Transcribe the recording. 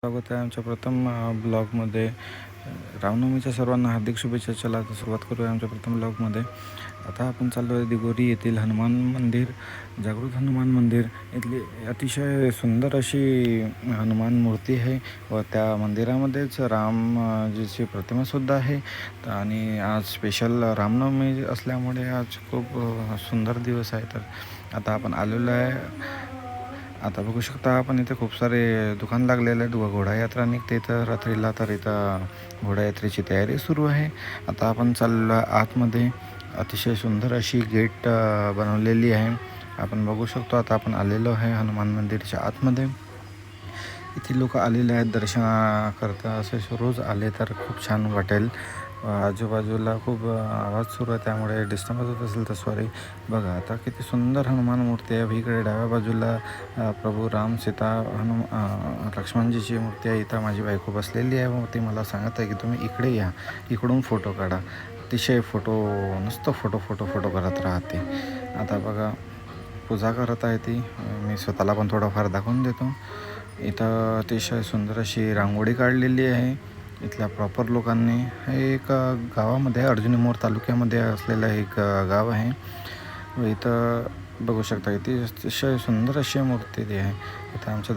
स्वागत आहे आमच्या प्रथम ब्लॉगमध्ये. रामनवमीच्या सर्वांना हार्दिक शुभेच्छा. चला आता सुरुवात करूया आमच्या प्रथम ब्लॉगमध्ये. आता आपण चाललो आहे दिगोरी येथील हनुमान मंदिर, जागृत हनुमान मंदिर. इथली अतिशय सुंदर अशी हनुमान मूर्ती आहे व त्या मंदिरामध्येच रामजीची प्रतिमासुद्धा आहे. आणि आज स्पेशल रामनवमी असल्यामुळे आज खूप सुंदर दिवस आहे. तर आता आपण आलेलो आहे. आता बघू शकता आपण इथे खूप सारे दुकान लागलेले आहेत व घोडायात्रा निघते तर रात्रीला. तर इथं घोडायात्रेची तयारी सुरू आहे. आता आपण चाललो आतमध्ये. अतिशय सुंदर अशी गेट बनवलेली आहे. आपण बघू शकतो. आता आपण आलेलो आहे हनुमान मंदिरच्या आतमध्ये. इथे लोक आलेले आहेत दर्शनाकरता. असे रोज आले तर खूप छान वाटेल. आजूबाजूला खूप आवाज सुरू आहे त्यामुळे डिस्टर्बन्स होत असेल तर सॉरी. बघा आता किती सुंदर हनुमान मूर्ती आहे. इकडे डाव्या बाजूला प्रभू राम, सीता, लक्ष्मणजीची मूर्ती आहे. इथं माझी बायको बसलेली आहे व ती मला सांगत आहे की तुम्ही इकडे या, इकडून फोटो काढा. अतिशय नुसतं फोटो करत राहते. आता बघा पूजा करत आहे ती. मी स्वतःला पण थोडंफार दाखवून देतो. इथं अतिशय सुंदर अशी रांगोळी काढलेली आहे इथल्या प्रॉपर लोकांनी. हे एक गावामध्ये अर्जुनी मोर तालुक्यामध्ये असलेलं एक गाव आहे व इथं बघू शकता इथे अतिशय सुंदर अशी मूर्ती आहे. इथं आमच्या